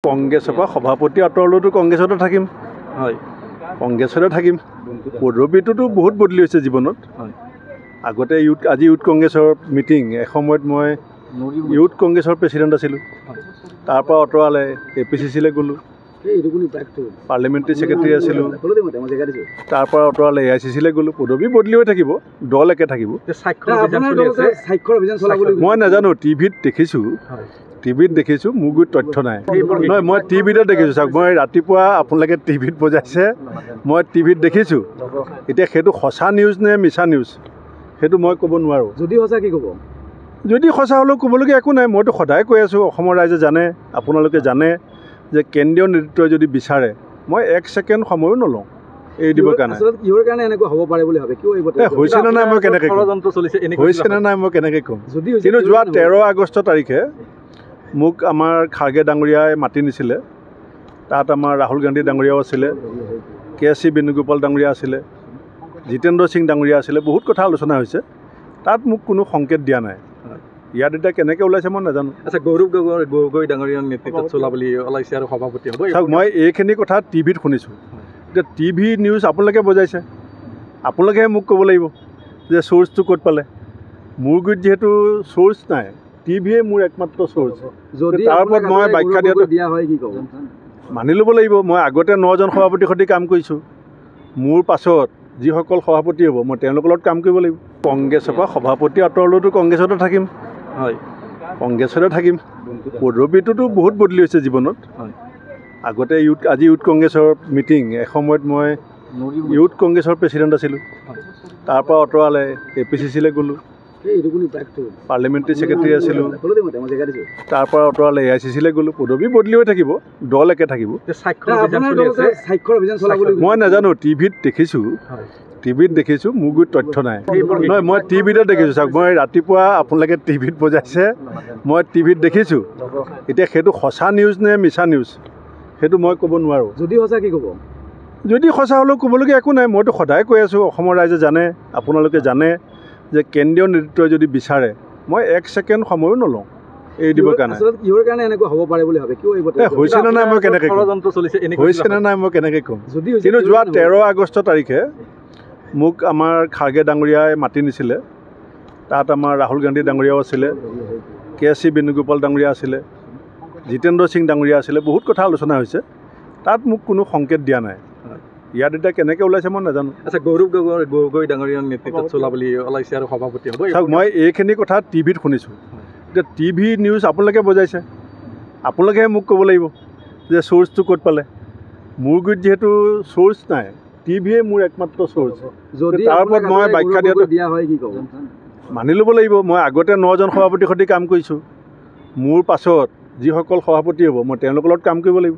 কংগ্ৰেছৰ পৰা সভাপতি আঁতৰলৈতো কংগ্ৰেছতে থাকিম। হয়, কংগ্ৰেছতে থাকিম। পদবীটোতো বহুত বদলি হৈছে জীৱনত। হয়, আগতে আজি ইউথ কংগ্ৰেছৰ মিটিং, এসময়ত মই ইউথ কংগ্ৰেছৰ প্ৰেচিডেণ্ট আছিলোঁ। তাৰ পৰা আঁতৰালে APCC-লৈ গ'লোঁ, পাৰ্লিমেণ্টাৰী ছেক্ৰেটাৰী আছিলোঁ। তাৰ পৰা আঁতৰালে AICC-লৈ গ'লোঁ। পদবী বদলি হৈ থাকিব, দল একে থাকিব। মই নাজানো, টিভিত দেখিছোঁ, মোৰ গুৰিত তথ্য নাই। নহয়, মই টিভিতে দেখিছোঁ। চাওক, মই ৰাতিপুৱা আপোনালোকে টিভিত বজাইছে, মই টিভিত দেখিছোঁ। এতিয়া সেইটো সঁচা নিউজ নে মিছা নিউজ, সেইটো মই ক'ব নোৱাৰোঁ। যদি সঁচা কি ক'ব? যদি সঁচা হ'লেও ক'বলগীয়া একো নাই। মইতো সদায় কৈ আছোঁ, অসমৰ ৰাইজে জানে, আপোনালোকে জানে যে কেন্দ্ৰীয় নেতৃত্বই যদি বিচাৰে, মই 1 ছেকেণ্ড সময়ো নলওঁ এৰি দিবৰ কাৰণে। কিহৰ কাৰণে এনেকুৱা হ'ব পাৰে বুলি ভাবে? কিয় হৈছে নে নাই মই কেনেকৈ ক'ম? হৈছে নে নাই মই কেনেকৈ ক'ম? কিন্তু যোৱা 13 আগষ্ট তাৰিখে মোক আমাৰ খাৰ্গে ডাঙৰীয়াই মাতি নিছিলে। তাত আমাৰ ৰাহুল গান্ধী ডাঙৰীয়াও আছিলে, KC বেণুগোপাল ডাঙৰীয়া আছিলে, জিতেন্দ্ৰ সিং ডাঙৰীয়া আছিলে। বহুত কথা আলোচনা হৈছে। তাত মোক কোনো সংকেত দিয়া নাই। ইয়াত এতিয়া কেনেকৈ ওলাইছে মই নাজানো। আচ্ছা, গৌৰৱ গগৈ ডাঙৰীয়াৰ নেতৃত্বত চলা বুলি ওলাইছে আৰু সভাপতি হ'ব। চাওক, মই এইখিনি কথা টিভিত শুনিছোঁ। এতিয়া টিভি নিউজ আপোনালোকে বজাইছে, আপোনালোকেহে মোক ক'ব লাগিব যে চ'ৰ্চটো ক'ত পালে। মোৰ গুৰিত যিহেতু চ'ৰ্চ নাই, টিভিয়ে মোৰ একমাত্ৰ চ'ৰ্চ। তাৰ ওপৰত মই ব্যাখ্যা দিয়া হয় কি ক'ব? মানি ল'ব লাগিব। মই আগতে 9জন সভাপতিৰ সৈতে কাম কৰিছোঁ। মোৰ পাছত যিসকল সভাপতি হ'ব, মই তেওঁলোকৰ লগত কাম কৰিব লাগিব। কংগ্ৰেছৰ পৰা সভাপতি আঁতৰলৈতো কংগ্ৰেছতে থাকিম। হয়, কংগ্ৰেছতে থাকিম। পদবীটোতো বহুত বদলি হৈছে জীৱনত। হয়, আগতে আজি ইউথ কংগ্ৰেছৰ মিটিং, এসময়ত মই ইউথ কংগ্ৰেছৰ প্ৰেচিডেণ্ট আছিলোঁ। তাৰ পৰা আঁতৰালে APCC-লৈ গ'লোঁ, পাৰ্লিমেণ্টাৰী ছেক্ৰেটাৰী আছিলোঁ। তাৰ পৰা আঁতৰালে AICC-লৈ গ'লোঁ। পদবী বদলি হৈ থাকিব, দল একে থাকিব। মই নাজানো, টিভিত দেখিছোঁ, মোৰ গুৰিত তথ্য নাই। নহয়, মই টিভিতে দেখিছোঁ। চাওক, মই ৰাতিপুৱা আপোনালোকে টিভিত বজাইছে, মই টিভিত দেখিছোঁ। এতিয়া সেইটো সঁচা নিউজ নে মিছা নিউজ, সেইটো মই ক'ব নোৱাৰোঁ। যদি সঁচা কি ক'ব? যদি সঁচা হ'লেও ক'বলগীয়া একো নাই। মইতো সদায় কৈ আছোঁ, অসমৰ ৰাইজে জানে, আপোনালোকে জানে যে কেন্দ্ৰীয় নেতৃত্বই যদি বিচাৰে, মই 1 ছেকেণ্ড সময়ো নলওঁ এৰি দিবৰ কাৰণে। কিহৰ কাৰণে এনেকুৱা হ'ব পাৰে বুলি ভাবে? কিয় হৈছে নে নাই মই কেনেকৈ ক'ম? হৈছে নে নাই মই কেনেকৈ ক'ম? কিন্তু যোৱা 13 আগষ্ট তাৰিখে মোক আমাৰ খাৰ্গে ডাঙৰীয়াই মাতি নিছিলে। তাত আমাৰ ৰাহুল গান্ধী ডাঙৰীয়াও আছিলে, KC বেণুগোপাল ডাঙৰীয়া আছিলে, জিতেন্দ্ৰ সিং ডাঙৰীয়া আছিলে। বহুত কথা আলোচনা হৈছে। তাত মোক কোনো সংকেত দিয়া নাই। ইয়াত এতিয়া কেনেকৈ ওলাইছে মই নাজানো। আচ্ছা, গৌৰৱ গগৈ ডাঙৰীয়াৰ নেতৃত্বত চলা বুলি ওলাইছে আৰু সভাপতি হ'ব। চাওক, মই এইখিনি কথা টিভিত শুনিছোঁ। এতিয়া টিভি নিউজ আপোনালোকে বজাইছে, আপোনালোকেহে মোক ক'ব লাগিব যে চ'ৰ্চটো ক'ত পালে। মোৰ গুৰিত যিহেতু চ'ৰ্চ নাই, টিভিয়ে মোৰ একমাত্ৰ চ'ৰ্চ। তাৰ ওপৰত মই ব্যাখ্যা দিয়া হয় কি ক'ব? মানি ল'ব লাগিব। মই আগতে 9জন সভাপতিৰ সৈতে কাম কৰিছোঁ। মোৰ পাছত যিসকল সভাপতি হ'ব, মই তেওঁলোকৰ লগত কাম কৰিব লাগিব।